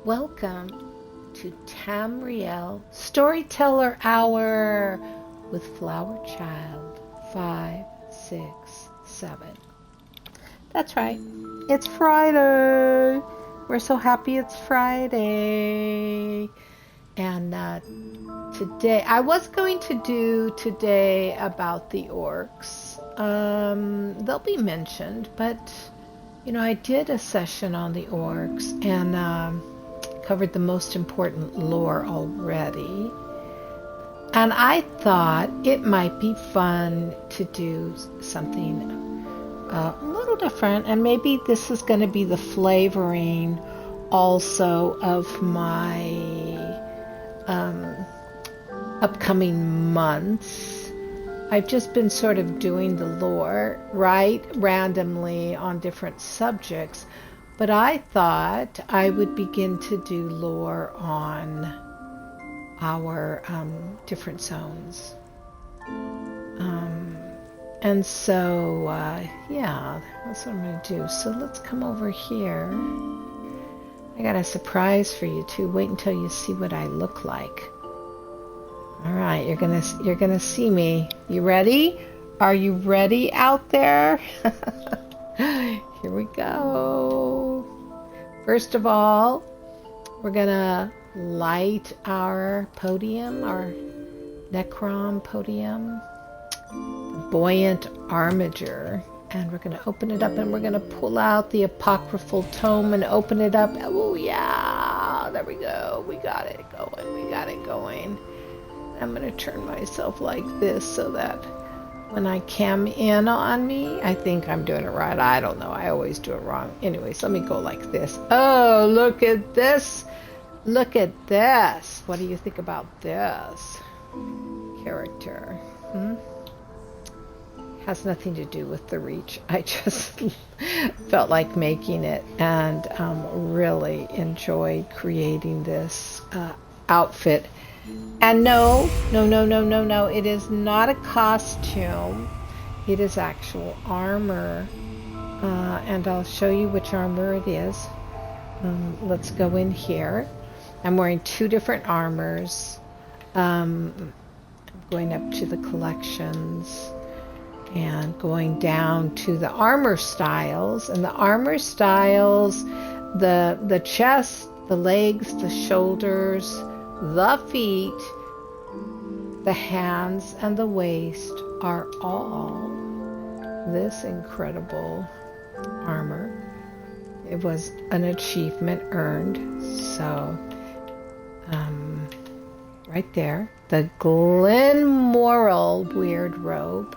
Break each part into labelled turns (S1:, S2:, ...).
S1: Welcome to Tamriel Storyteller Hour with Flower Child 5, 6, 7. That's right. It's Friday. We're so happy it's Friday. And today, I was going to do today about the orcs. They'll be mentioned, but I did a session on the orcs and covered the most important lore already. And I thought it might be fun to do something a little different, and maybe this is going to be the flavoring also of my upcoming months. I've just been sort of doing the lore, right, randomly on different subjects, but I thought I would begin to do lore on our different zones. And so, that's what I'm going to do. So let's come over here. I got a surprise for you too. Wait until you see what I look like. All right, you're gonna see me. You ready? Are you ready out there? Here we go. First of all, we're gonna light our podium, our Necrom podium, the buoyant armiger, and we're gonna open it up and we're gonna pull out the apocryphal tome and open it up. Oh yeah, there we go. We got it going. I'm going to turn myself like this so that when I cam in on me, I think I'm doing it right. I don't know. I always do it wrong. Anyways, let me go like this. Oh, look at this. Look at this. What do you think about this character? Has nothing to do with the reach. I just felt like making it and really enjoyed creating this outfit. And no, it is not a costume. It is actual armor. And I'll show you which armor it is. Let's go in here. I'm wearing two different armors. I'm going up to the collections and going down to the armor styles. And the armor styles, the chest, the legs, the shoulders, the feet, the hands, and the waist are all this incredible armor. It was an achievement earned. So, right there, the Glenmoral weird robe.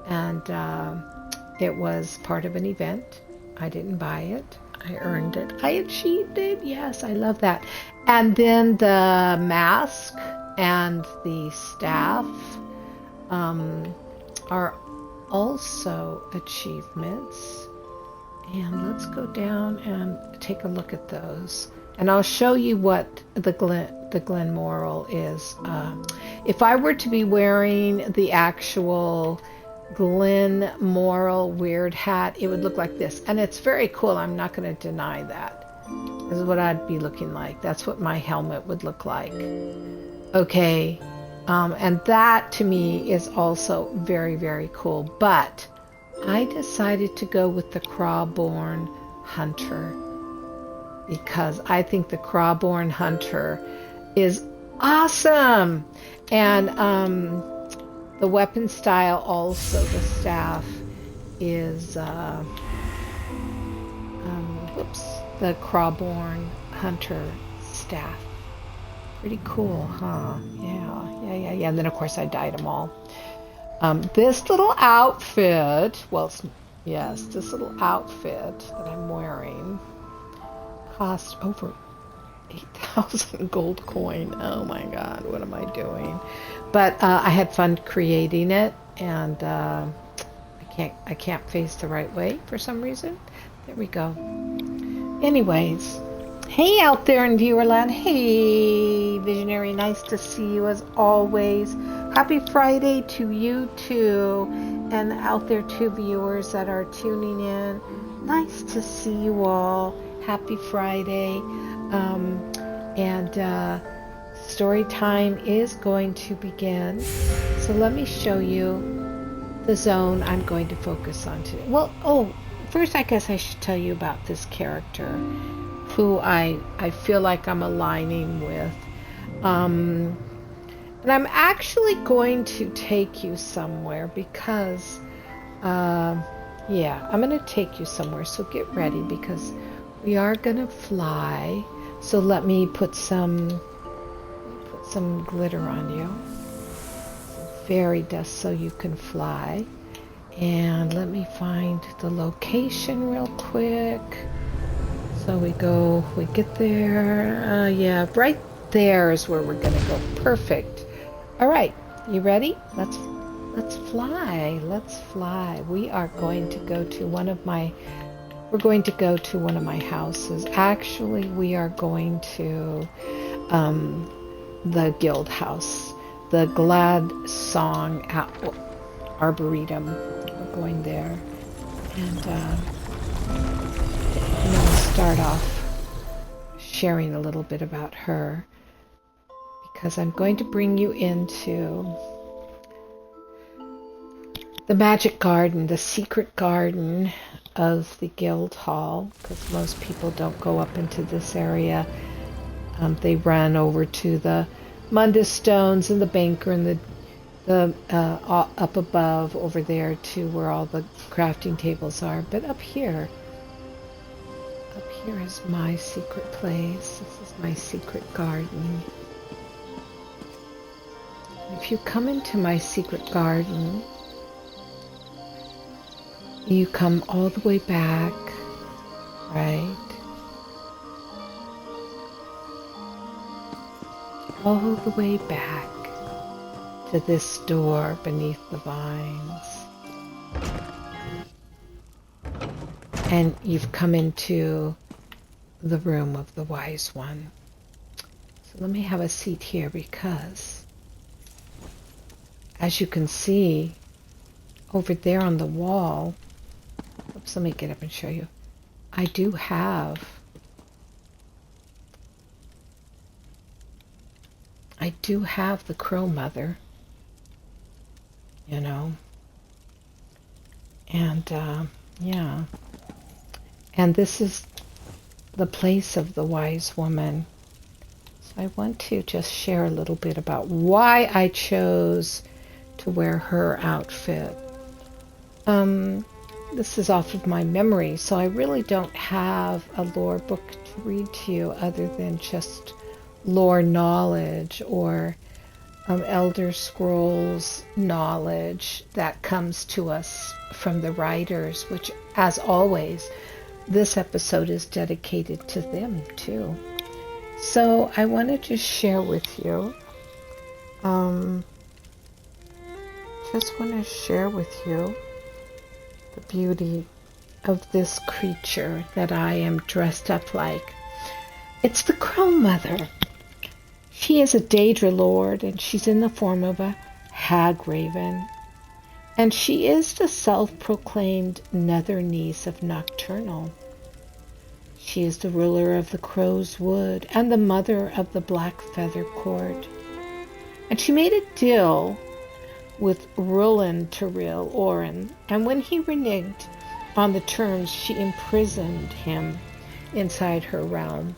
S1: And it was part of an event. I didn't buy it. I earned it. I achieved it. Yes, I love that. And then the mask and the staff are also achievements. And let's go down and take a look at those. And I'll show you what the Glenmoral is. If I were to be wearing the actual Glenmoral weird hat, it would look like this. And it's very cool. I'm not going to deny that. This is what I'd be looking like. That's what my helmet would look like. Okay. And that to me is also very, very cool. But I decided to go with the Crawborn Hunter because I think the Crawborn Hunter is awesome. And the weapon style also, the staff is the Crawborn Hunter staff. Pretty cool, huh? Yeah. And then of course I dyed them all. This little outfit, this little outfit that I'm wearing cost over 8,000 gold coin. Oh my God, what am I doing? But I had fun creating it, and I can't face the right way for some reason. There we go. Anyways, hey out there in Viewerland. Hey, Visionary, nice to see you as always. Happy Friday to you too, and out there too, viewers that are tuning in. Nice to see you all. Happy Friday. And story time is going to begin. So let me show you the zone I'm going to focus on today. Well, first I guess I should tell you about this character who I feel like I'm aligning with. And I'm actually going to take you somewhere because, yeah, I'm going to take you somewhere. So get ready because we are going to fly. So let me put some glitter on you. Fairy dust so you can fly. And let me find the location real quick. So we get there. Yeah, right there is where we're going to go. Perfect. All right, you ready? Let's fly. Let's fly. We are going to go to one of my houses. Actually, we are going to the guild house, the Glad Song Arboretum. We're going there, and I'm going to start off sharing a little bit about her because I'm going to bring you into the magic garden, the secret garden of the guild hall, because most people don't go up into this area. They run over to the Mundus stones and the banker and the up above over there to where all the crafting tables are. But up here is my secret place. This is my secret garden. If you come into my secret garden, you come all the way back, right? All the way back to this door beneath the vines. And you've come into the room of the wise one. So let me have a seat here because, as you can see, over there on the wall, oops, let me get up and show you. I do have the Crow Mother, you know, and yeah, and this is the place of the wise woman. So I want to just share a little bit about why I chose to wear her outfit. This is off of my memory, so I really don't have a lore book to read to you other than just lore knowledge or Elder Scrolls knowledge that comes to us from the writers, which, as always, this episode is dedicated to them too. So I want to just share with you, the beauty of this creature that I am dressed up like. It's the Crow Mother. She is a Daedra Lord, and she's in the form of a hag raven. And she is the self-proclaimed nether niece of Nocturnal. She is the ruler of the Crow's Wood and the mother of the Black Feather Court. And she made a deal with Rulin Teril Orin, and when he reneged on the terms, she imprisoned him inside her realm.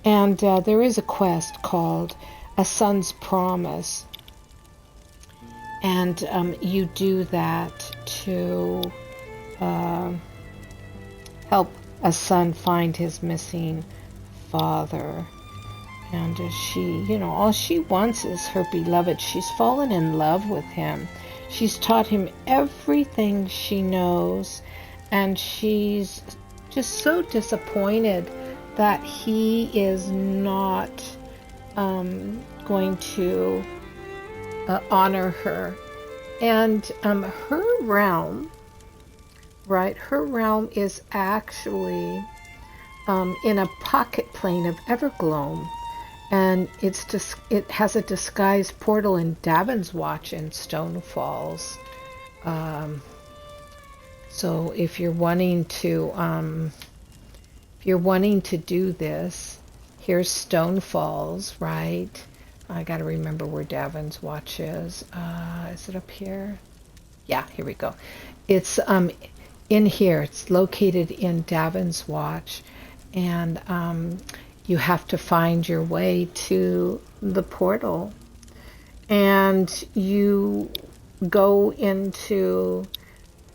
S1: And there is a quest called A Son's Promise, and you do that to help a son find his missing father. And she, all she wants is her beloved. She's fallen in love with him. She's taught him everything she knows, and she's just so disappointed that he is not going to honor her. And her realm, right? Her realm is actually in a pocket plane of Evergloam. And it has a disguised portal in Davens Watch and Stone Falls. So if you're wanting to do this, Here's Stone Falls, right? I got to remember where Davens Watch is. Is it up here? Yeah, here we go. It's in here. It's located in Davens Watch, and you have to find your way to the portal, and you go into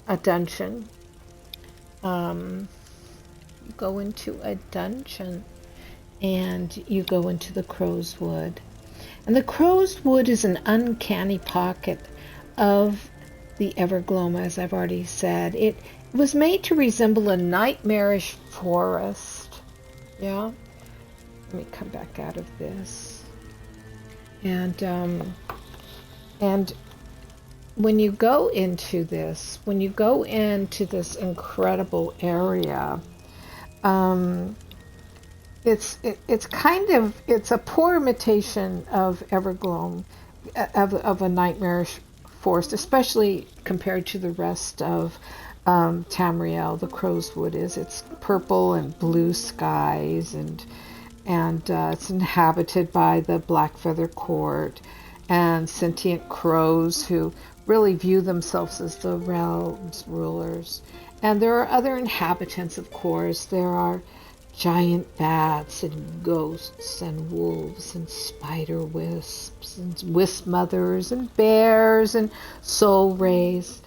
S1: a dungeon. Go into a dungeon, and you go into the Crow's Wood. And the Crow's Wood is an uncanny pocket of the Evergloam, as I've already said. It was made to resemble a nightmarish forest. Yeah? Let me come back out of this. And when you go into this incredible area, it's a poor imitation of Evergloam, of a nightmarish forest, especially compared to the rest of Tamriel. The Crow's Wood is. It's purple and blue skies, and it's inhabited by the Blackfeather Court and sentient crows who really view themselves as the realm's rulers. And there are other inhabitants, of course. There are giant bats and ghosts and wolves and spider wisps and wisp mothers and bears and soul wraiths.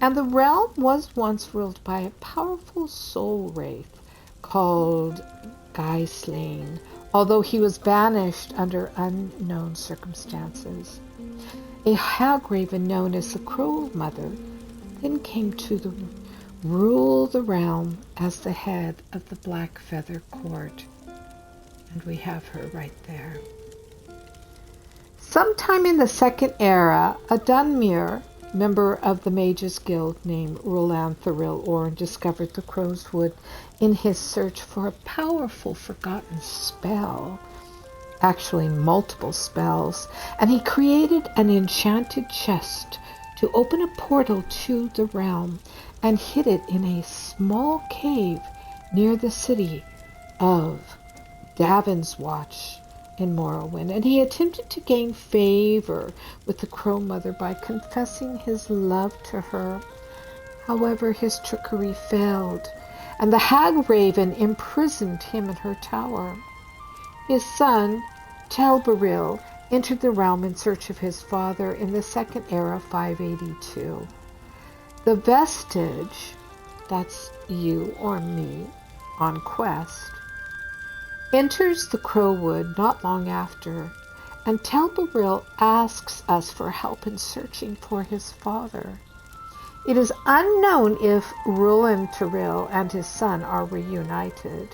S1: And the realm was once ruled by a powerful soul wraith called Gaislain, although he was banished under unknown circumstances. A hagraven known as the Crow Mother then came to rule the realm as the head of the Blackfeather Court. And we have her right there. Sometime in the Second Era, a Dunmer, member of the Mages Guild named Roland Thuril Orn, discovered the Crow's Wood in his search for a powerful forgotten spell. Actually, multiple spells. And he created an enchanted chest to open a portal to the realm and hid it in a small cave near the city of Davens Watch in Morrowind. And he attempted to gain favor with the Crow Mother by confessing his love to her. However, his trickery failed, and the Hag Raven imprisoned him in her tower. His son, Telbaril, entered the realm in search of his father in the Second Era 582. The Vestige, that's you or me on quest, enters the Crowwood not long after, and Telbaril asks us for help in searching for his father. It is unknown if Roland Thuril and his son are reunited.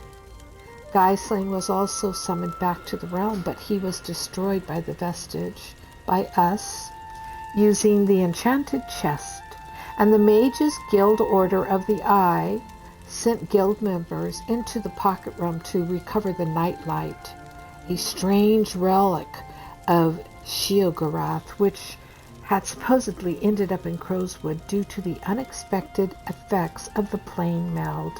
S1: Gaislain was also summoned back to the realm, but he was destroyed by the Vestige, by us, using the enchanted chest, and the Mages Guild Order of the Eye sent guild members into the Pocket Realm to recover the Nightlight, a strange relic of Sheogorath, which had supposedly ended up in Crowswood due to the unexpected effects of the plane meld.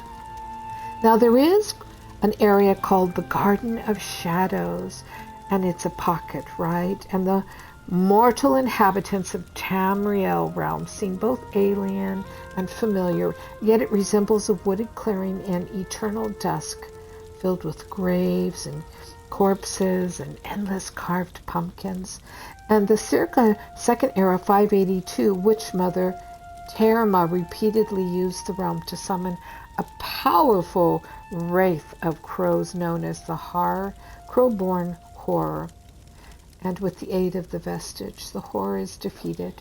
S1: Now there is an area called the Garden of Shadows, and it's a pocket, right? And the mortal inhabitants of Tamriel realm seem both alien and familiar, yet it resembles a wooded clearing in eternal dusk, filled with graves and corpses and endless carved pumpkins. And the circa Second Era 582 Witch Mother Terma repeatedly used the realm to summon a powerful wraith of crows known as the Crowborn Horror. And with the aid of the Vestige, the Horror is defeated,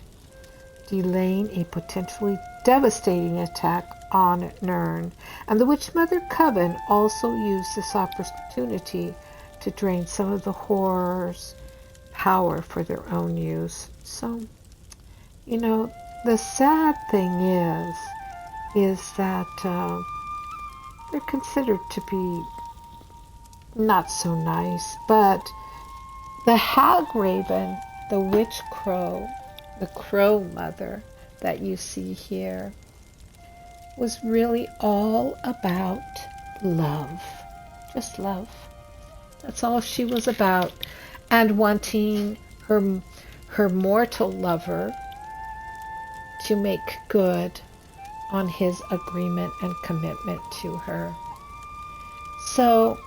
S1: delaying a potentially devastating attack on Nirn. And the Witch Mother Coven also used this opportunity to drain some of the Horror's power for their own use. So, the sad thing is that they're considered to be not so nice, but the Hag Raven, the Witch Crow, the Crow Mother that you see here, was really all about love. Just love. That's all she was about. And wanting her mortal lover to make good on his agreement and commitment to her. So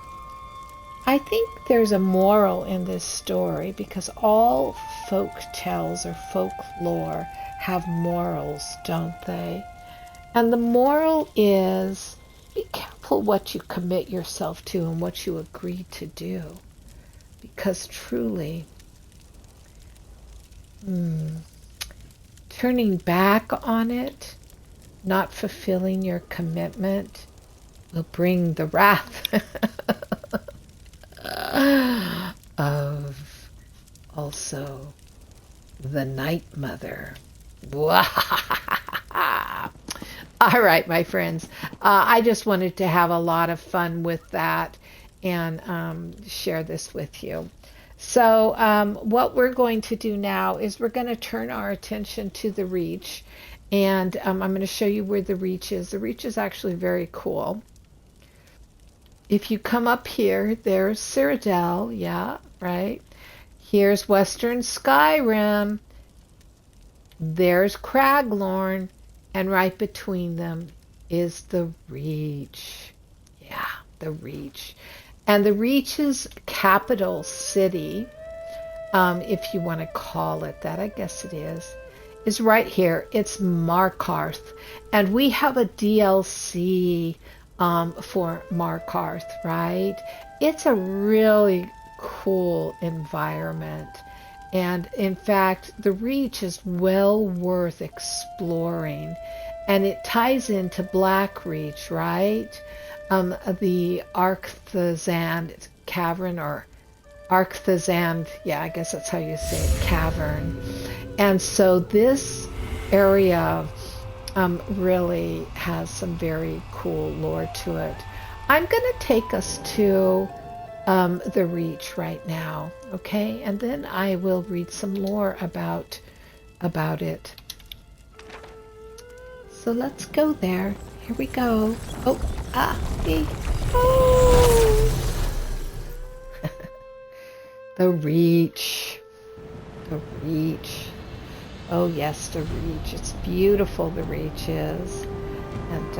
S1: I think there's a moral in this story, because all folk tales or folklore have morals, don't they? And the moral is, be careful what you commit yourself to and what you agree to do. Because truly, turning back on it, not fulfilling your commitment, will bring the wrath of also the Night Mother. All right, my friends. I just wanted to have a lot of fun with that and share this with you. So what we're going to do now is we're going to turn our attention to the Reach. And I'm going to show you where the Reach is. The Reach is actually very cool. If you come up here, there's Cyrodiil, yeah, right? Here's Western Skyrim. There's Craglorn. And right between them is the Reach. Yeah, the Reach. And the Reach's capital city, if you want to call it that, I guess it is right here. It's Markarth. And we have a DLC for Markarth, right? It's a really cool environment. And in fact, the Reach is well worth exploring. And it ties into Black Reach, right? The Arcthazand cavern, or Arcthazand, yeah, I guess that's how you say it, cavern. And so this area really has some very cool lore to it. I'm going to take us to the Reach right now, okay? And then I will read some lore about it. So let's go there. Here we go. Oh, the Reach. The Reach. Oh yes, the Reach. It's beautiful, the Reach is. And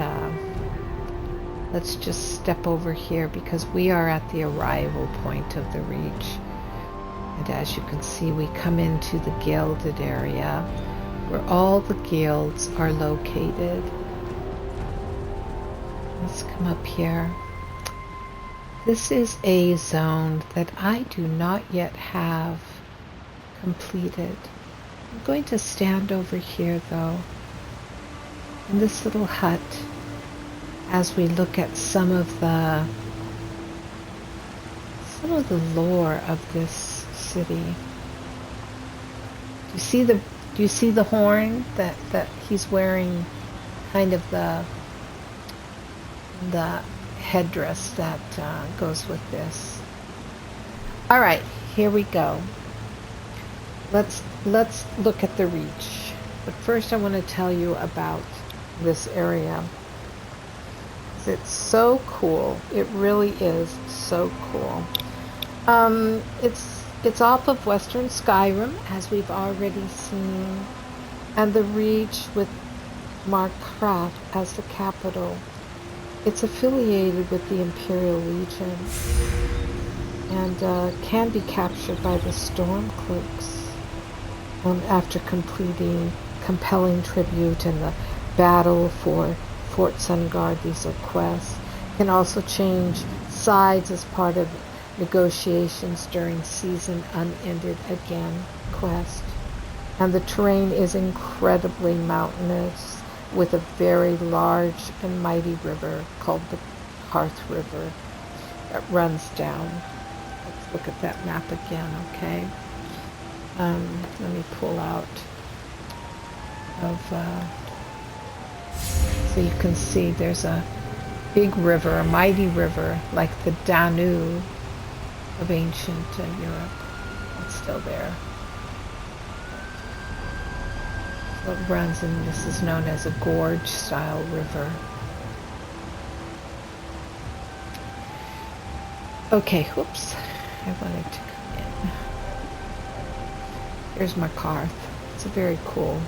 S1: let's just step over here because we are at the arrival point of the Reach. And as you can see, we come into the gilded area where all the guilds are located. Let's come up here. This is a zone that I do not yet have completed. I'm going to stand over here though, in this little hut, as we look at some of the lore of this city. Do you see the horn that he's wearing? Kind of the headdress that goes with this. All right, here we go. Let's look at the Reach. But first I want to tell you about this area. It's so cool. It really is so cool. It's off of Western Skyrim, as we've already seen, and the Reach with Markarth as the capital. It's affiliated with the Imperial Legion and can be captured by the Stormcloaks after completing compelling tribute in the battle for Fort Sungard. These are quests. Can also change sides as part of negotiations during Season Unended Again quest. And the terrain is incredibly mountainous, with a very large and mighty river called the Karth River that runs down. Let's look at that map again, okay? Let me pull out so you can see there's a big river, a mighty river, like the Danube of ancient Europe. It's still there. So it runs, and this is known as a gorge-style river. Okay, whoops. I wanted to come in. Here's Markarth. It's a very cool.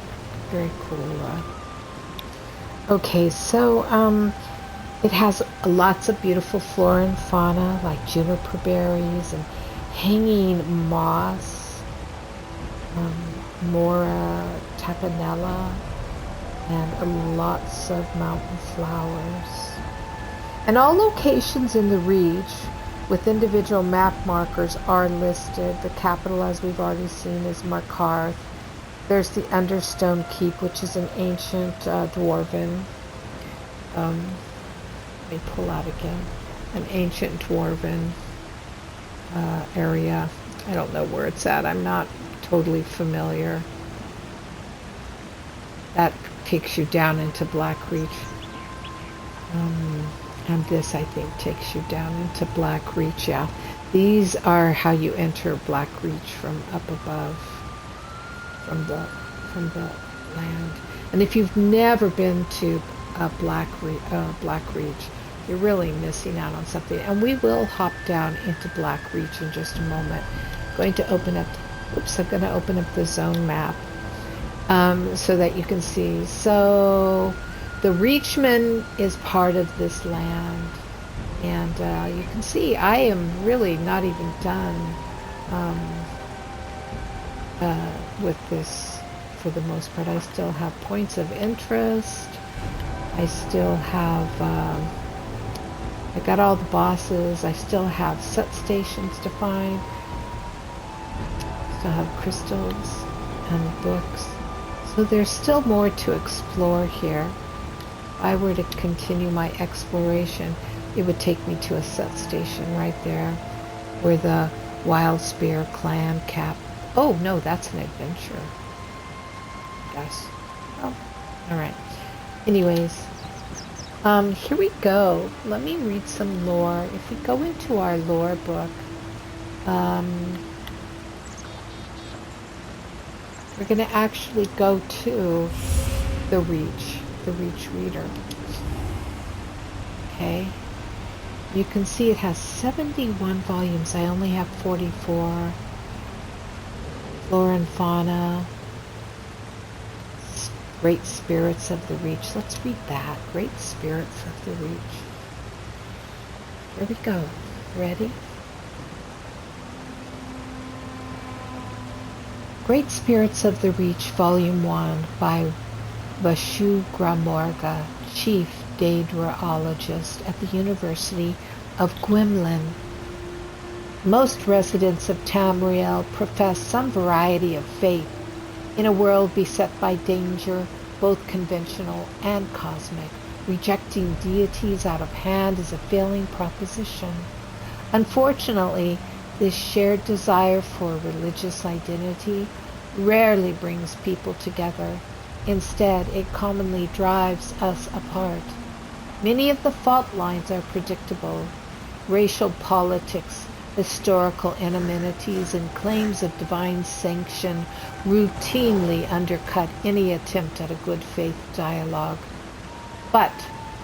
S1: Okay, so it has lots of beautiful flora and fauna, like juniper berries and hanging moss, mora, tapanella, and lots of mountain flowers. And all locations in the Reach with individual map markers are listed. The capital, as we've already seen, is Markarth. There's the Understone Keep, which is an ancient dwarven. Let me pull out again. An ancient dwarven area. I don't know where it's at. I'm not totally familiar. That takes you down into Blackreach. And this, I think, takes you down into Blackreach. Yeah, these are how you enter Blackreach from up above, from the land. And if you've never been to Blackreach, you're really missing out on something. And we will hop down into Blackreach in just a moment. I'm going to open up the zone map so that you can see. So the Reachman is part of this land, and you can see I am really not even done with this for the most part. I still have points of interest. I still have, I got all the bosses. I still have set stations to find. Still have crystals and books. So there's still more to explore here. If I were to continue my exploration, it would take me to a set station right there where the Wild Spear clan cap. Oh, no, that's an adventure. Yes. Oh, all right. Anyways, here we go. Let me read some lore. If we go into our lore book, we're going to actually go to the Reach Reader. Okay. You can see it has 71 volumes. I only have 44. Flora and fauna. Great spirits of the Reach. Let's read that. Great spirits of the Reach. Here we go. Ready? Great Spirits of the Reach, Volume 1, by Vashu Gramorga, Chief Daedrologist at the University of Gwymlyn. Most residents of Tamriel profess some variety of faith in a world beset by danger, both conventional and cosmic. Rejecting deities out of hand is a failing proposition. Unfortunately, this shared desire for religious identity rarely brings people together. Instead, it commonly drives us apart. Many of the fault lines are predictable. Racial politics, historical enmities, and claims of divine sanction routinely undercut any attempt at a good faith dialogue. But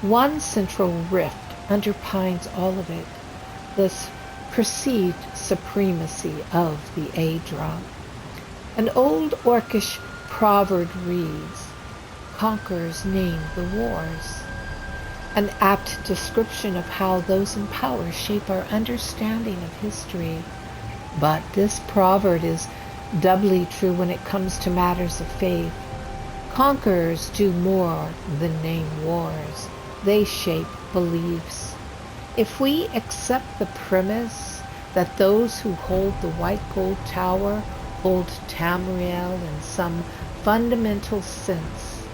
S1: one central rift underpins all of it, this perceived supremacy of the Aerie. An old Orcish proverb reads, "Conquerors name the wars," an apt description of how those in power shape our understanding of history. But this proverb is doubly true when it comes to matters of faith. Conquerors do more than name wars. They shape beliefs. If we accept the premise that those who hold the White Gold Tower hold Tamriel in some fundamental sense,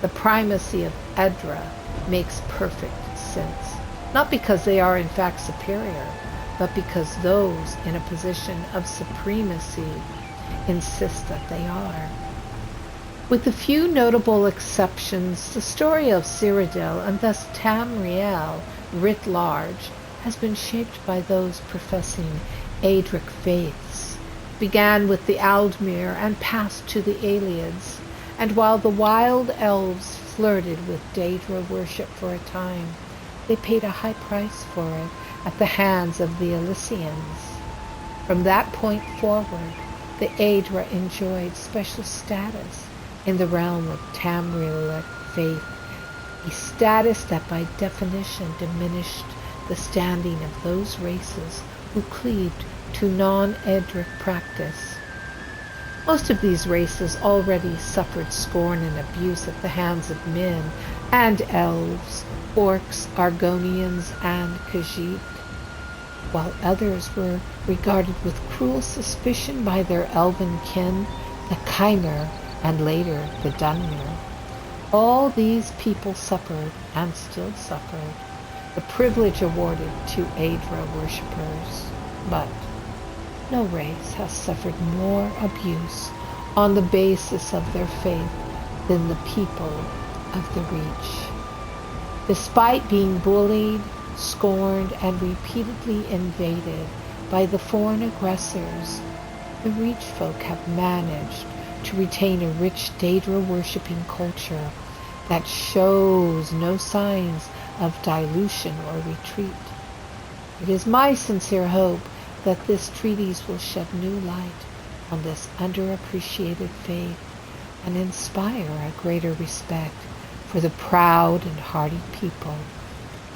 S1: the primacy of Aerie makes perfect sense. Not because they are in fact superior, but because those in a position of supremacy insist that they are. With a few notable exceptions, the story of Cyrodiil, and thus Tamriel writ large, has been shaped by those professing Aedric faiths. Began with the Aldmir and passed to the Aelids, and while the wild elves flirted with Daedra worship for a time, they paid a high price for it, at the hands of the Elysians. From that point forward, the Aerie enjoyed special status in the realm of Tamriel faith, a status that by definition diminished the standing of those races who cleaved to non-Edric practice. Most of these races already suffered scorn and abuse at the hands of men and elves, orcs, Argonians, and Khajiit, while others were regarded with cruel suspicion by their elven kin, the Kaimer, and later the Dunmer. All these people suffered, and still suffered, the privilege awarded to Aerie worshippers, but no race has suffered more abuse on the basis of their faith than the people of the Reach. Despite being bullied, scorned, and repeatedly invaded by the foreign aggressors, the Reach folk have managed to retain a rich Daedra worshipping culture that shows no signs of dilution or retreat. It is my sincere hope that this treatise will shed new light on this underappreciated faith and inspire a greater respect for the proud and hardy people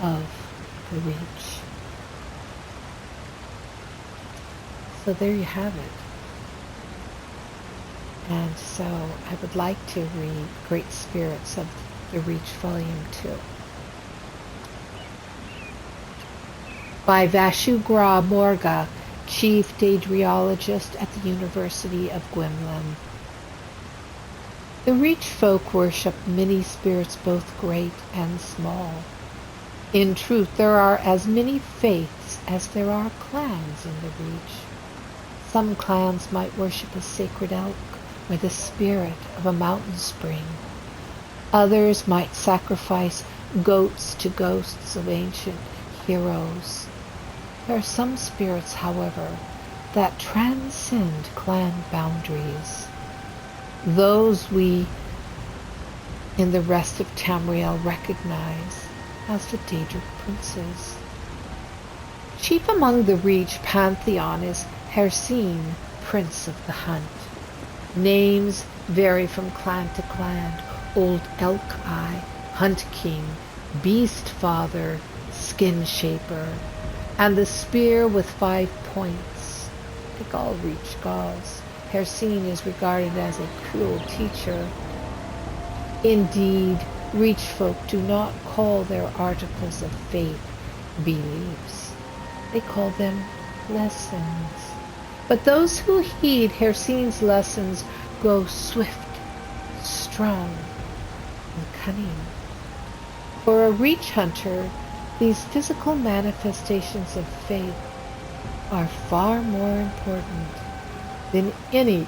S1: of the Reach. So there you have it. And so I would like to read Great Spirits of the Reach Volume 2 by Vashugra Morga, Chief Daedriologist at the University of Gwymlyn. The Reach folk worship many spirits both great and small. In truth, there are as many faiths as there are clans in the Reach. Some clans might worship a sacred elk or the spirit of a mountain spring. Others might sacrifice goats to ghosts of ancient heroes. There are some spirits, however, that transcend clan boundaries. Those we in the rest of Tamriel recognize as the Daedric princes. Chief among the Reach pantheon is Hersine, Prince of the Hunt. Names vary from clan to clan: Old Elk Eye, Hunt King, Beast Father, Skin Shaper, and the Spear with 5 points. Like all Reach gods, Hersine is regarded as a cruel teacher. Indeed, Reach folk do not call their articles of faith beliefs. They call them lessons. But those who heed Hersine's lessons grow swift, strong, and cunning. For a Reach hunter, these physical manifestations of faith are far more important than any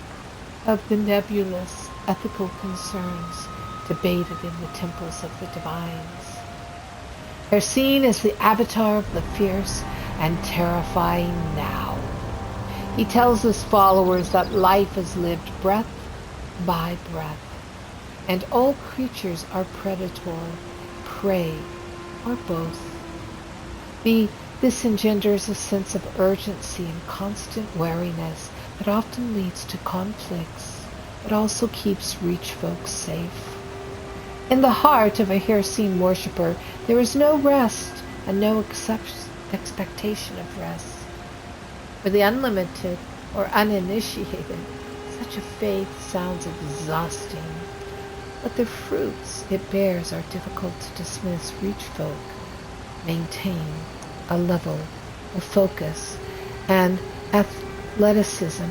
S1: of the nebulous ethical concerns debated in the temples of the divines. Hersine is the avatar of the fierce and terrifying now. He tells his followers that life is lived breath by breath, and all creatures are predator, prey, or both. This engenders a sense of urgency and constant wariness that often leads to conflicts, but also keeps Reach folk safe. In the heart of a Hersine worshipper, there is no rest and no expectation of rest. For the unlimited or uninitiated, such a faith sounds exhausting, but the fruits it bears are difficult to dismiss. Reach folk maintain a level of focus and athleticism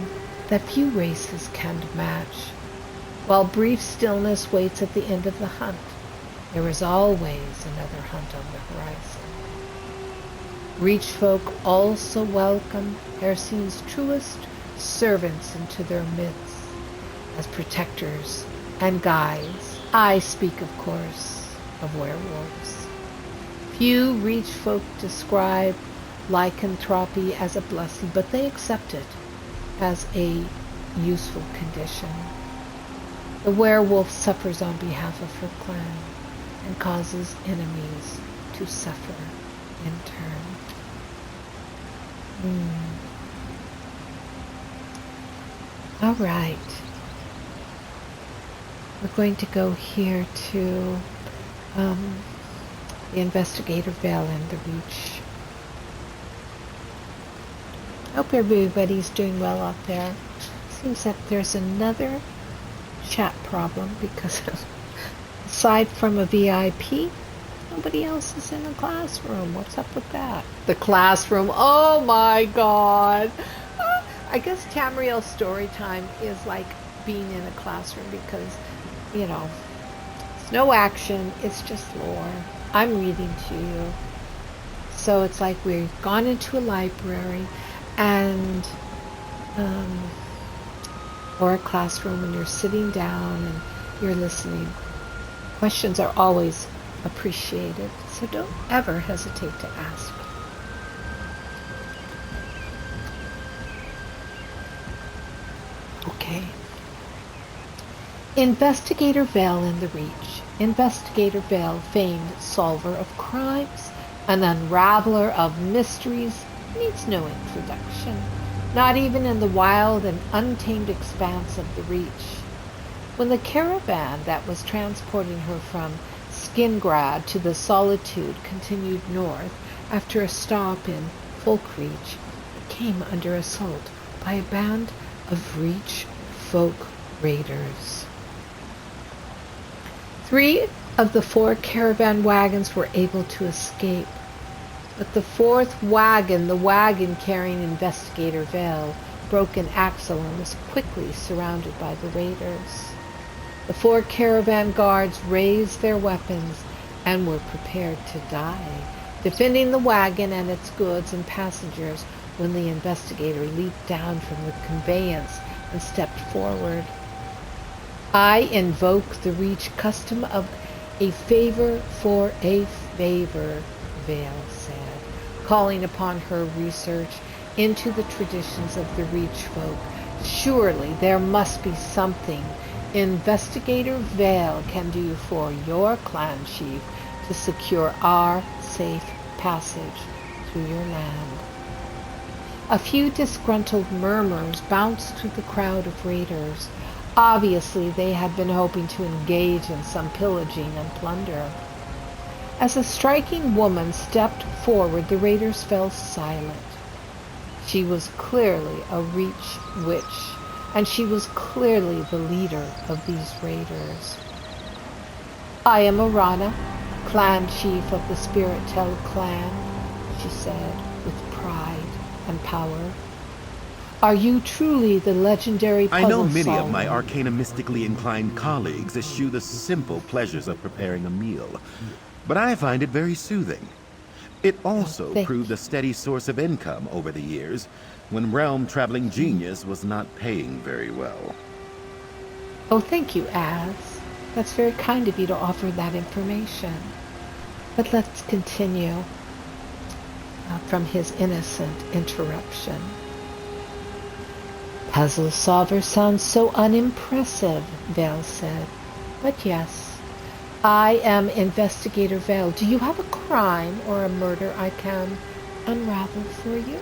S1: that few races can match. While brief stillness waits at the end of the hunt, there is always another hunt on the horizon. Reach folk also welcome Hersine's truest servants into their midst as protectors and guides. I speak, of course, of werewolves. Few Reach folk describe lycanthropy as a blessing, but they accept it as a useful condition. The werewolf suffers on behalf of her clan and causes enemies to suffer in turn. All right. We're going to go here to the Investigator Vale and the Reach. Hope everybody's doing well out there. Seems that there's another chat problem because aside from a VIP, nobody else is in the classroom. What's up with that? The classroom. Oh my god. I guess Tamriel story time is like being in a classroom because, you know, it's no action. It's just lore. I'm reading to you. So it's like we've gone into a library and or a classroom and you're sitting down and you're listening. Questions are always appreciated, so don't ever hesitate to ask. Okay. Investigator Vale in the Reach. Investigator Vale, famed solver of crimes, an unraveler of mysteries, needs no introduction, not even in the wild and untamed expanse of the Reach. When the caravan that was transporting her from Skingrad to the Solitude continued north after a stop in Folkreach, it came under assault by a band of Reach folk raiders. 3 of the 4 caravan wagons were able to escape, but the 4th wagon, the wagon carrying Investigator Vale, broke an axle and was quickly surrounded by the raiders. The 4 caravan guards raised their weapons and were prepared to die, defending the wagon and its goods and passengers when the investigator leaped down from the conveyance and stepped forward. I invoke the Reach custom of a favor for a favor, Vale said, calling upon her research into the traditions of the Reach folk. Surely there must be something Investigator Vale can do for your clan chief to secure our safe passage through your land. A few disgruntled murmurs bounced through the crowd of raiders. Obviously, they had been hoping to engage in some pillaging and plunder. As a striking woman stepped forward, the raiders fell silent. She was clearly a Reach witch, and she was clearly the leader of these raiders. I am Arana, clan chief of the Storyteller clan, she said with pride and power. Are you truly the legendary puzzle solver?
S2: I know many of my arcana-mystically inclined colleagues eschew the simple pleasures of preparing a meal, but I find it very soothing. It also proved a steady source of income over the years, when realm-traveling genius was not paying very well.
S1: Oh, thank you, Az. That's very kind of you to offer that information. But let's continue from his innocent interruption. Puzzle solver sounds so unimpressive, Vale said. But yes, I am Investigator Vale. Do you have a crime or a murder I can unravel for you?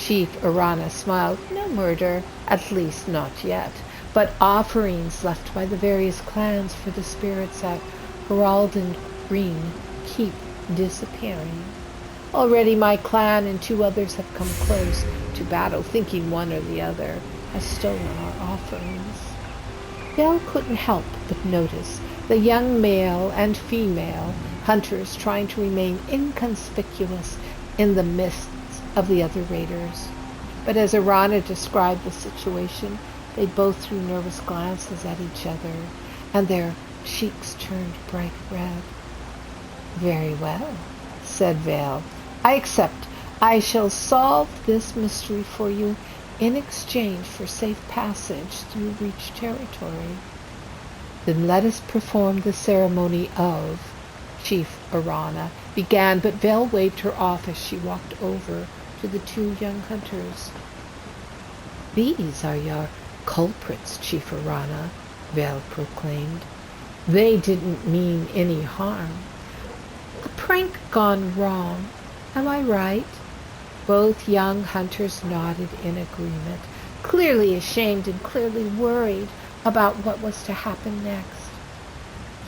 S1: Chief Arana smiled. No murder, at least not yet, but offerings left by the various clans for the spirits at Heraldon Green keep disappearing. Already my clan and 2 others have come close to battle, thinking one or the other has stolen our offerings. Vale couldn't help but notice the young male and female hunters trying to remain inconspicuous in the midst of the other raiders. But as Arana described the situation, they both threw nervous glances at each other, and their cheeks turned bright red. Very well, said Vale. I accept. I shall solve this mystery for you in exchange for safe passage through Reach territory. Then let us perform the ceremony of, Chief Arana began, but Vale waved her off as she walked over to the 2 young hunters. These are your culprits, Chief Arana, Vale proclaimed. They didn't mean any harm. A prank gone wrong. Am I right? Both young hunters nodded in agreement, clearly ashamed and clearly worried about what was to happen next.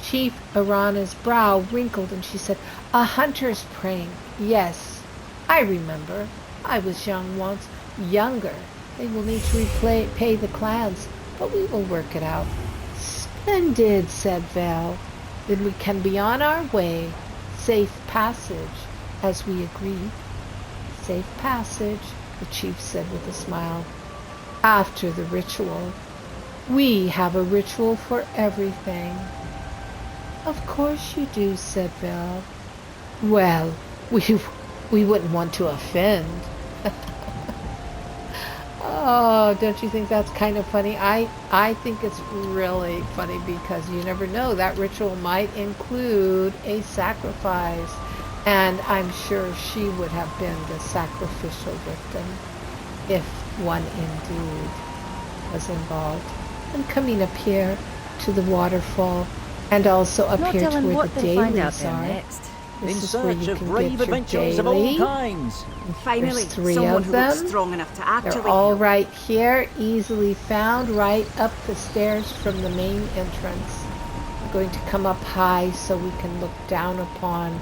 S1: Chief Arana's brow wrinkled and she said, "A hunter's prank. Yes, I remember. I was young once. Younger. They will need to repay the clans, but we will work it out." "Splendid," said Vale. "Then we can be on our way. Safe passage, as we agreed." "Safe passage," the chief said with a smile. "After the ritual. We have a ritual for everything." "Of course you do," said Vale. "Well, we wouldn't want to offend." Oh, don't you think that's kind of funny? I think it's really funny because you never know. That ritual might include a sacrifice. And I'm sure she would have been the sacrificial victim if one indeed was involved. I'm coming up here to the waterfall and also up here to where the dailies are.
S3: Next.
S1: This is where you can get your daily.
S3: Of all kinds.
S4: Finally,
S1: there's 3
S4: someone
S1: of
S4: who
S1: them.
S4: looks strong enough to actually
S1: They're all
S4: help.
S1: right here, easily found, right up the stairs from the main entrance. I'm going to come up high so we can look down upon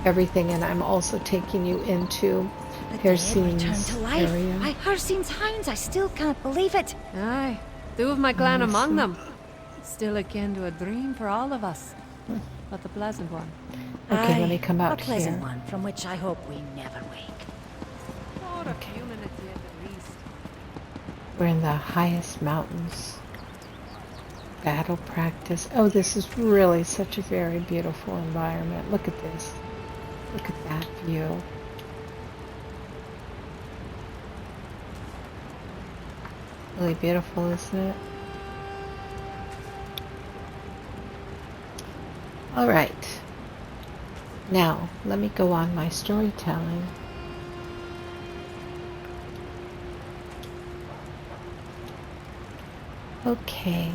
S1: everything, and I'm also taking you into Hersine's area.
S4: By Hersine's hounds, I still can't believe it.
S3: Aye, 2 of my clan among them. Still akin to a dream for all of us, but the pleasant one.
S1: Okay, let me come out
S4: a pleasant
S1: here.
S4: one from which I hope we never wake.
S3: For a few minutes yet at least.
S1: We're in the highest mountains. Battle practice. Oh, this is really such a very beautiful environment. Look at this. Look at that view. Really beautiful, isn't it? All right. Now, let me go on my storytelling. Okay.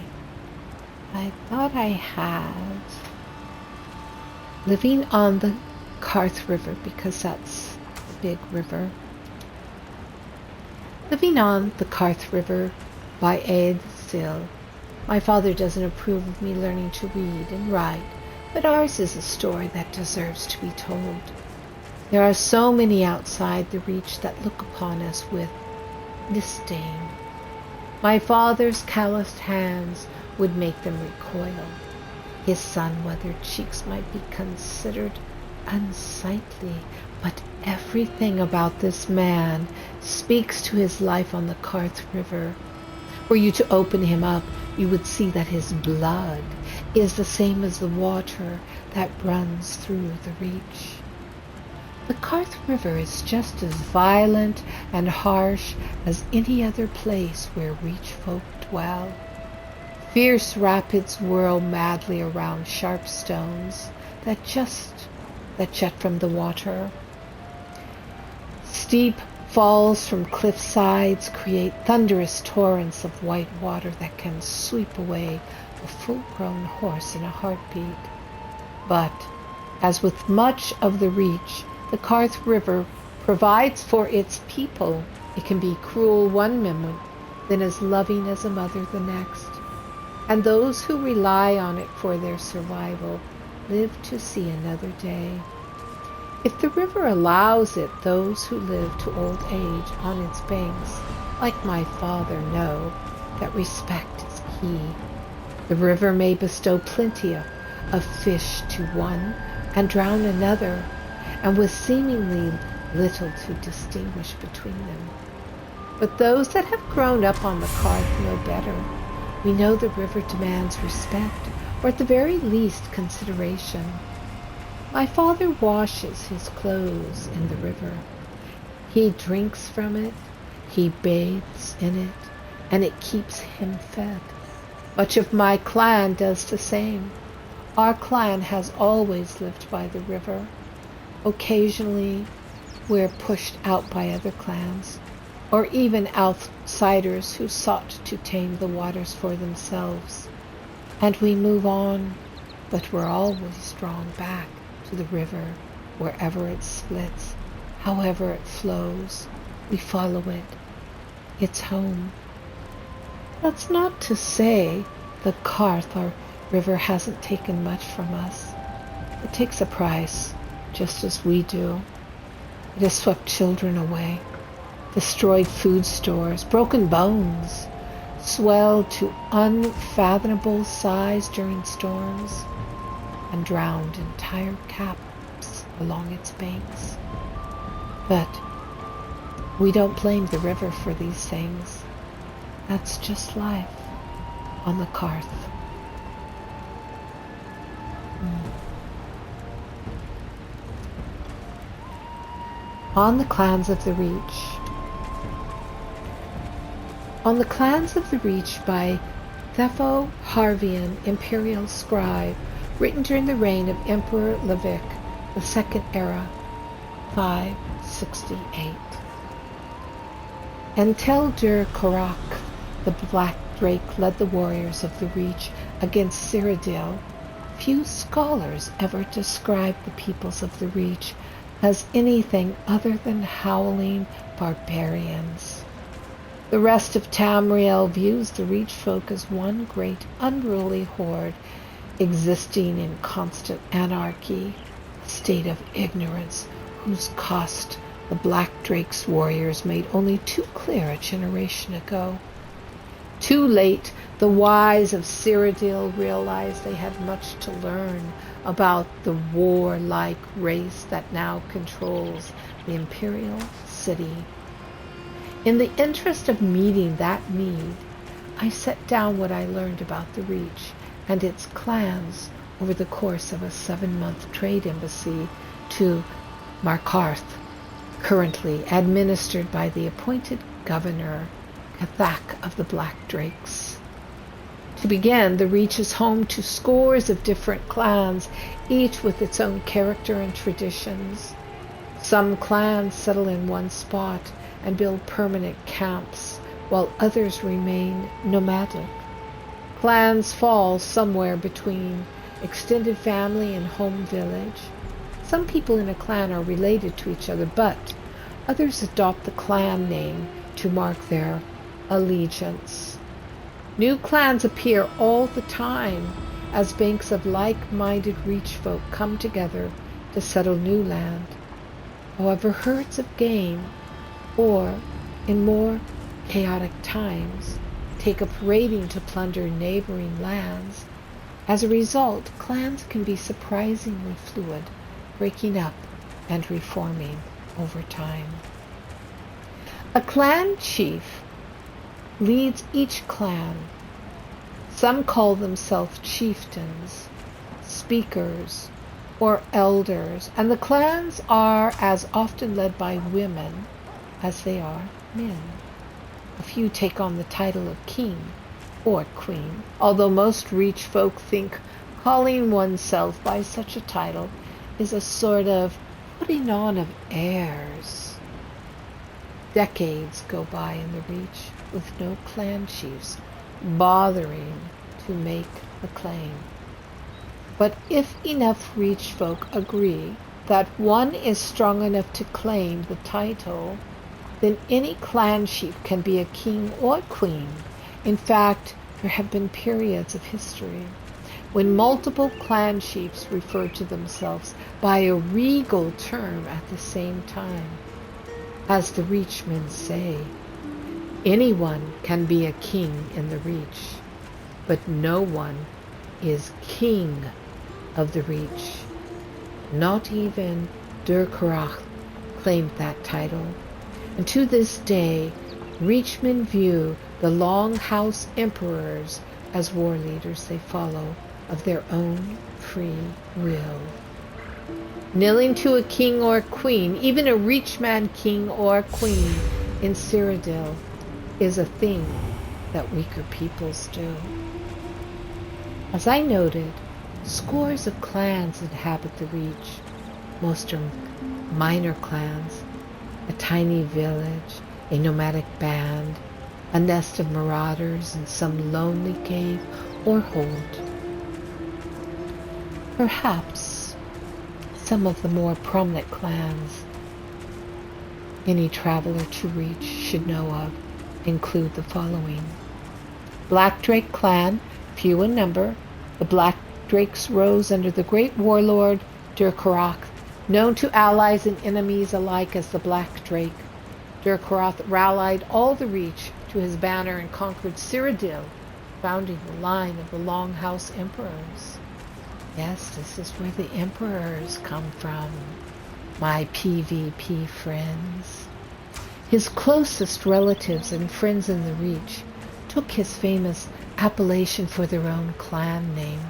S1: I thought I had living on the Karth River because that's the big river. Living on the Karth River by Aerie. My father doesn't approve of me learning to read and write, but ours is a story that deserves to be told. There are so many outside the reach that look upon us with disdain. My father's calloused hands would make them recoil. His sun-weathered cheeks might be considered unsightly, but everything about this man speaks to his life on the Karth River. Were you to open him up, you would see that his blood is the same as the water that runs through the reach. The Karth River is just as violent and harsh as any other place where reach folk dwell. Fierce rapids whirl madly around sharp stones that jet from the water. Steep falls from cliff sides create thunderous torrents of white water that can sweep away a full-grown horse in a heartbeat. But, as with much of the reach, the Karth River provides for its people. It can be cruel one moment, then as loving as a mother the next. And those who rely on it for their survival live to see another day. If the river allows it, those who live to old age on its banks, like my father, know that respect is key. The river may bestow plenty of fish to one and drown another, and with seemingly little to distinguish between them. But those that have grown up on the Karth know better. We know the river demands respect, or at the very least consideration. My father washes his clothes in the river. He drinks from it, he bathes in it, and it keeps him fed. Much of my clan does the same. Our clan has always lived by the river. Occasionally, we're pushed out by other clans, or even outsiders who sought to tame the waters for themselves. And we move on, but we're always drawn back to the river wherever it splits. However it flows, we follow it. It's home. That's not to say the Karth, our river, hasn't taken much from us. It takes a price, just as we do. It has swept children away, destroyed food stores, broken bones, swelled to unfathomable size during storms, and drowned entire caps along its banks. But we don't blame the river for these things. That's just life on the Karth. On the Clans of the Reach. On the Clans of the Reach by Thepho Harvian, Imperial Scribe, written during the reign of Emperor Levic, the Second Era, 568. Enteldur Korak, the Black Drake, led the warriors of the Reach against Cyrodiil. Few scholars ever describe the peoples of the Reach as anything other than howling barbarians. The rest of Tamriel views the Reach folk as one great unruly horde existing in constant anarchy, a state of ignorance whose cost the Black Drake's warriors made only too clear a generation ago. Too late, the wise of Cyrodiil realized they had much to learn about the warlike race that now controls the Imperial City. In the interest of meeting that need, I set down what I learned about the Reach and its clans over the course of a 7-month trade embassy to Markarth, currently administered by the appointed governor, Kathak of the Black Drakes. To begin, the Reach is home to scores of different clans, each with its own character and traditions. Some clans settle in one spot and build permanent camps, while others remain nomadic. Clans fall somewhere between extended family and home village. Some people in a clan are related to each other, but others adopt the clan name to mark their allegiance. New clans appear all the time as banks of like-minded Reach folk come together to settle new land. However, herds of game, or, in more chaotic times, take up raiding to plunder neighboring lands. As a result, clans can be surprisingly fluid, breaking up and reforming over time. A clan chief leads each clan. Some call themselves chieftains, speakers, or elders, and the clans are as often led by women as they are men. A few take on the title of king or queen, although most Reach folk think calling oneself by such a title is a sort of putting on of airs. Decades go by in the Reach with no clan chiefs bothering to make the claim. But if enough Reach folk agree that one is strong enough to claim the title, then any clan chief can be a king or queen. In fact, there have been periods of history when multiple clan chiefs referred to themselves by a regal term at the same time. As the Reachmen say, anyone can be a king in the Reach, but no one is king of the Reach. Not even Durkarach claimed that title, and to this day, Reachmen view the Longhouse emperors as war leaders they follow of their own free will. Kneeling to a king or queen, even a Reachman king or queen in Cyrodiil, is a thing that weaker peoples do. As I noted, scores of clans inhabit the Reach. Most are minor clans, a tiny village, a nomadic band, a nest of marauders in some lonely cave or hold. Perhaps some of the more prominent clans any traveler to Reach should know of include the following. Black Drake clan, few in number. The Black Drakes rose under the great warlord Durkaroth, known to allies and enemies alike as the Black Drake. Durkaroth rallied all the Reach to his banner and conquered Cyrodiil, founding the line of the Longhouse Emperors. Yes, this is where the Emperors come from, my PvP friends. His closest relatives and friends in the Reach took his famous appellation for their own clan name.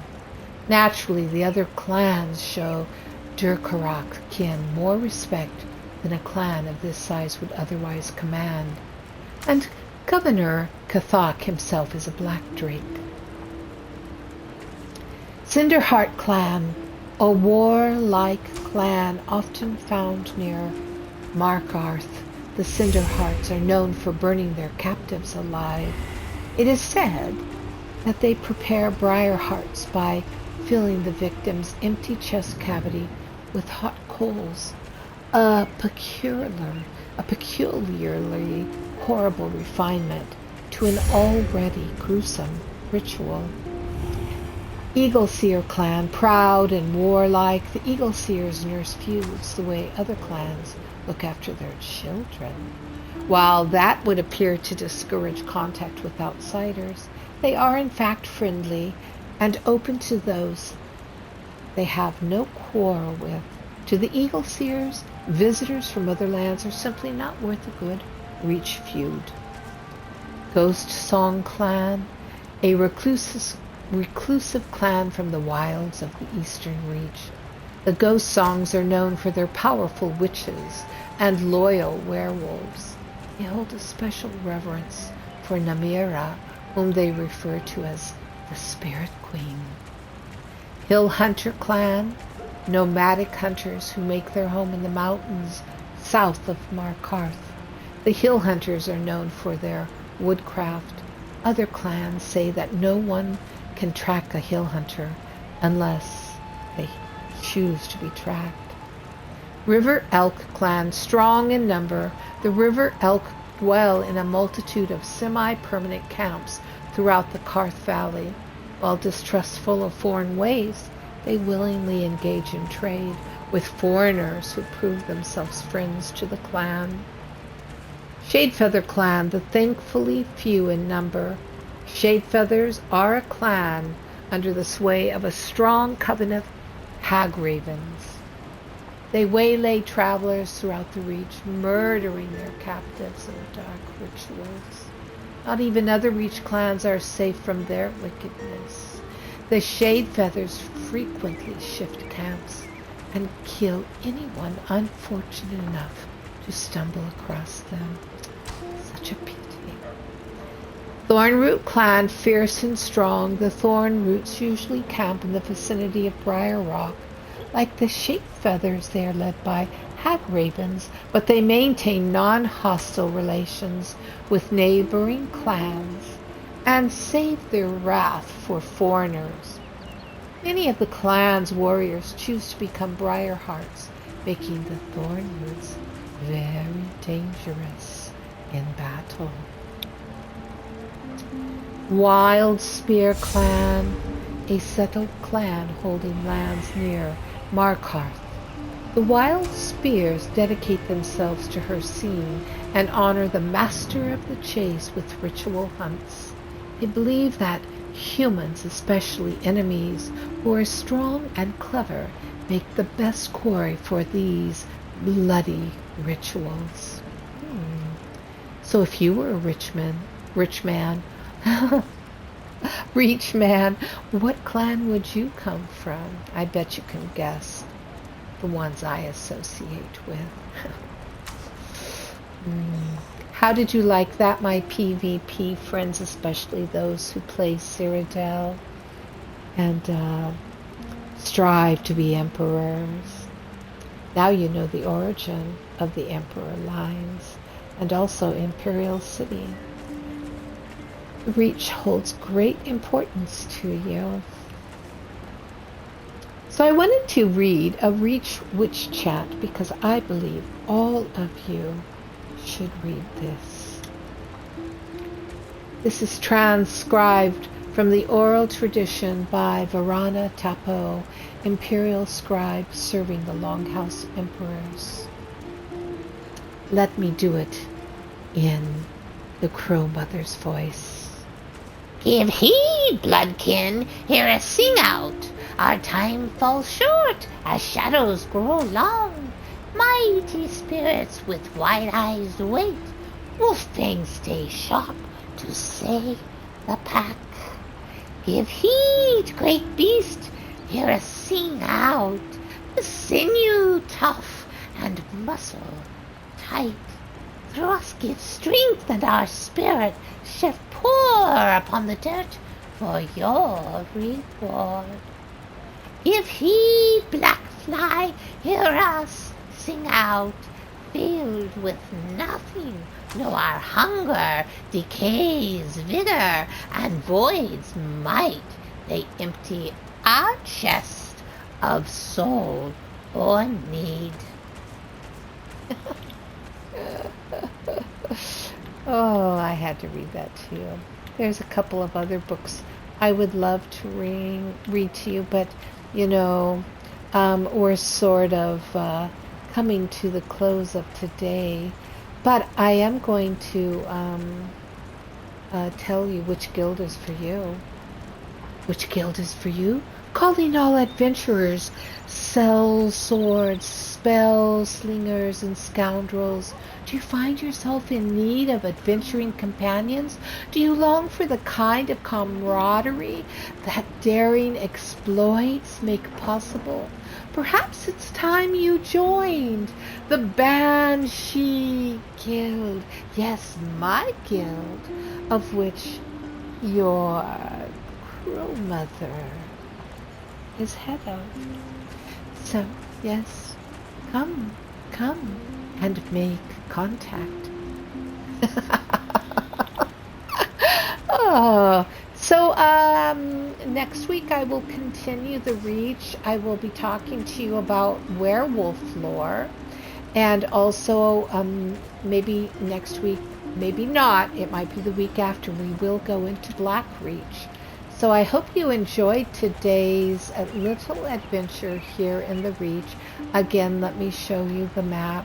S1: Naturally, the other clans show Durkaroth kin more respect than a clan of this size would otherwise command. And Governor Karth himself is a Black Drake. Cinderheart clan, a warlike clan often found near Markarth. The Cinderhearts are known for burning their captives alive. It is said that they prepare briar hearts by filling the victim's empty chest cavity with hot coals, a peculiarly horrible refinement to an already gruesome ritual. Eagleseer clan, proud and warlike, the Eagleseers nurse feuds the way other clans look after their children. While that would appear to discourage contact with outsiders, they are in fact friendly and open to those they have no quarrel with. To the Eagleseers, visitors from other lands are simply not worth a good Reach feud. Ghost Song clan, a reclusive clan from the wilds of the Eastern Reach. The Ghost Songs are known for their powerful witches and loyal werewolves. They hold a special reverence for Namira, whom they refer to as the Spirit Queen. Hill Hunter clan, nomadic hunters who make their home in the mountains south of Markarth. The Hill Hunters are known for their woodcraft. Other clans say that no one can track a Hill Hunter unless they choose to be tracked. River Elk clan, strong in number, the River Elk dwell in a multitude of semi-permanent camps throughout the Karth Valley. While distrustful of foreign ways, they willingly engage in trade with foreigners who prove themselves friends to the clan. Shadefeather clan, the thankfully few in number. Shadefeathers are a clan under the sway of a strong coven of hag ravens. They waylay travelers throughout the Reach, murdering their captives in dark rituals. Not even other Reach clans are safe from their wickedness. The Shadefeathers frequently shift camps and kill anyone unfortunate enough to stumble across them. Such a pity. Thornroot clan, fierce and strong, the Thornroots usually camp in the vicinity of Briar Rock. Like the Shadefeathers, they are led by hag ravens, but they maintain non-hostile relations with neighboring clans and save their wrath for foreigners. Many of the clan's warriors choose to become Briarhearts, making the Thornroots very dangerous in battle. Wild Spear clan, a settled clan holding lands near Markarth. The Wild Spears dedicate themselves to her scene and honor the master of the chase with ritual hunts. They believe that humans, especially enemies who are strong and clever, make the best quarry for these bloody rituals. So if you were a rich man, Reach man, what clan would you come from? I bet you can guess. The ones I associate with. How did you like that, my PvP friends, especially those who play Cyrodiil and strive to be emperors? Now you know the origin of the emperor lines and also Imperial City. Reach holds great importance to you. So I wanted to read a Reach Witch Chant because I believe all of you should read this. This is transcribed from the oral tradition by Varana Tapo, imperial scribe serving the Longhouse emperors. Let me do it in the Crow Mother's voice.
S5: Give heed, bloodkin, hear us sing out. Our time falls short as shadows grow long. Mighty spirits with wide eyes wait. Wolffangs stay sharp to save the pack. Give heed, great beast, hear us sing out. The sinew tough and muscle tight. Through us give strength and our spirit shall pour upon the dirt for your reward. Give heed, black fly, hear us sing out. Filled with nothing, know our hunger decays vigor and voids might. They empty our chest of soul or need.
S1: Oh, I had to read that to you. There's a couple of other books I would love to read to you, but, you know, we're sort of coming to the close of today. But I am going to tell you which guild is for you. Which guild is for you? Calling all adventurers, sell swords, spell slingers, and scoundrels. Do you find yourself in need of adventuring companions? Do you long for the kind of camaraderie that daring exploits make possible? Perhaps it's time you joined the Banshee Guild. Yes, my guild, of which your Crow Mother is head of. So, yes, come and make contact. Oh, so next week I will continue the reach. I will be talking to you about werewolf lore, and also maybe next week, maybe not, it might be the week after, we will go into Black Reach. So I hope you enjoyed today's little adventure here in the Reach. Again, let me show you the map.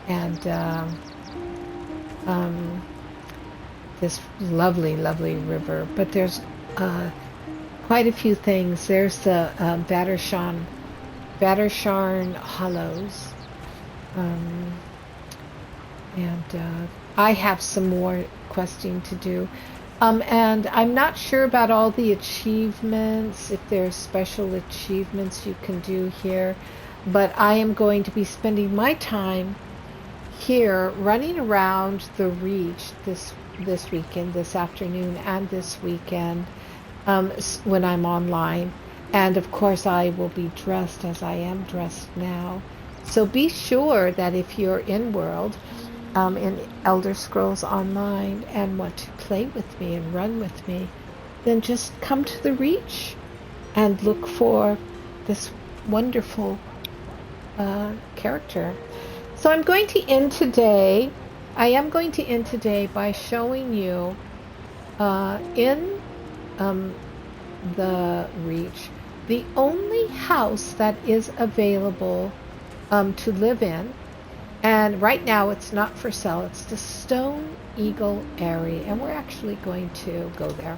S1: And this lovely, lovely river. But there's quite a few things. There's the Vatersharn Hollows. And I have some more questing to do. And I'm not sure about all the achievements, if there's special achievements you can do here, but I am going to be spending my time here running around the Reach this weekend, this afternoon, and this weekend when I'm online. And of course I will be dressed as I am dressed now. So be sure that if you're in World, in Elderscrolls Online, and want to play with me and run with me, then just come to the Reach and look for this wonderful character. So I'm going to end today. I am going to end today by showing you in the Reach the only house that is available to live in. And right now it's not for sale. It's the Stone Eagle Aerie, and we're actually going to go there.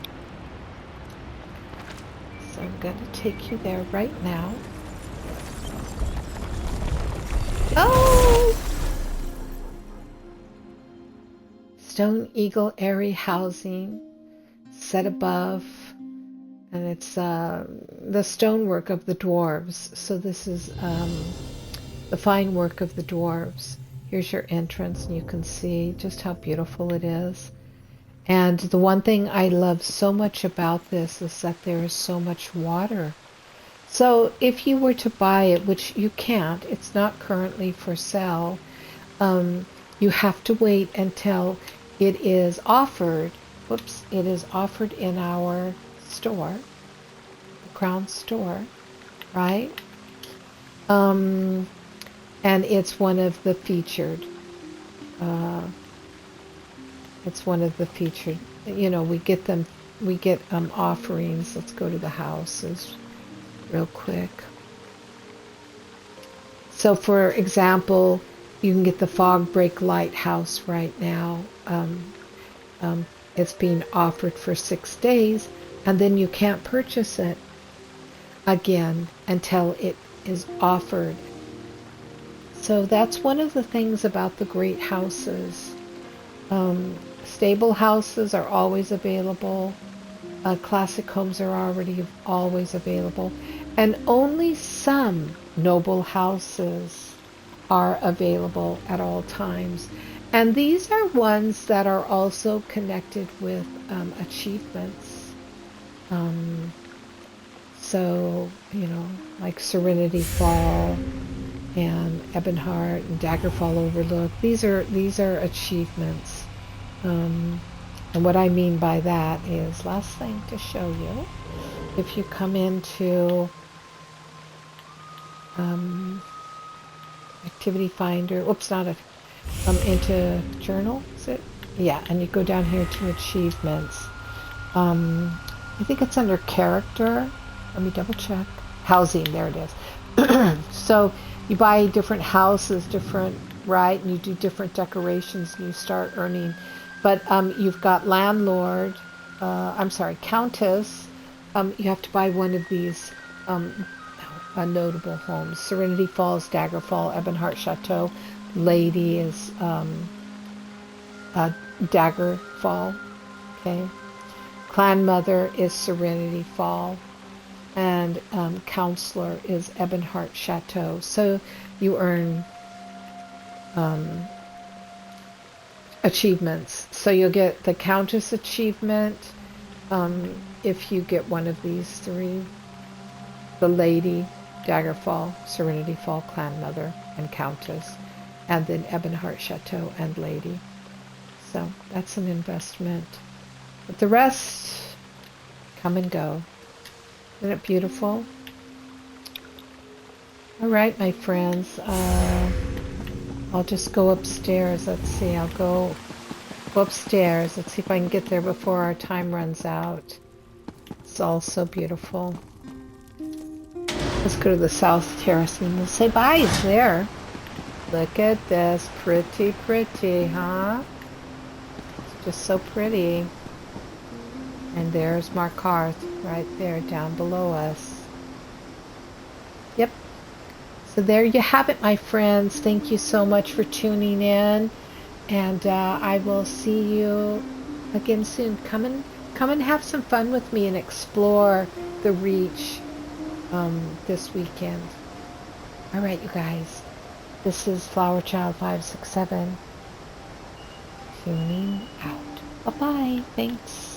S1: So I'm going to take you there right now. Oh! Stone Eagle Aerie housing set above, and it's the stonework of the dwarves. So this is the fine work of the dwarves. Here's your entrance, and you can see just how beautiful it is. And the one thing I love so much about this is that there is so much water. So if you were to buy it, which you can't, it's not currently for sale, you have to wait until it is offered. Whoops, it is offered in our store, the Crown store, right? And it's one of the featured It's one of the featured, you know, we get offerings. Let's go to the houses real quick. So for example, you can get the Fog Break Lighthouse right now. It's being offered for 6 days, and then you can't purchase it again until it is offered. So that's one of the things about the great houses. Stable houses are always available. Classic homes are always available. And only some noble houses are available at all times. And these are ones that are also connected with achievements. So, you know, like Serenity Fall and Ebonheart and Daggerfall Overlook. These are achievements. And what I mean by that is, last thing to show you, if you come into Activity Finder, into Journal, is it? Yeah, and you go down here to Achievements. I think it's under Character. Let me double check. Housing, there it is. So you buy different houses, right? And you do different decorations and you start earning. But you've got Landlord, Countess. You have to buy one of these notable homes. Serenity Falls, Daggerfall, Ebonheart Chateau. Lady is Daggerfall. Okay. Clan Mother is Serenity Fall. And Counselor is Ebonheart Chateau. So you earn achievements. So you'll get the Countess achievement if you get one of these three. The Lady, Daggerfall, Serenity Fall, Clan Mother, and Countess. And then Ebonheart Chateau and Lady. So that's an investment. But the rest come and go. Isn't it beautiful? All right, my friends. I'll just go upstairs. Let's see. I'll go upstairs. Let's see if I can get there before our time runs out. It's all so beautiful. Let's go to the South Terrace and we'll say bye there. Look at this. Pretty, pretty, huh? It's just so pretty. And there's Markarth right there down below us. Yep. So there you have it, my friends. Thank you so much for tuning in. And I will see you again soon. Come and have some fun with me and explore the Reach this weekend. All right, you guys. This is Flowerchild567 tuning out. Bye-bye. Thanks.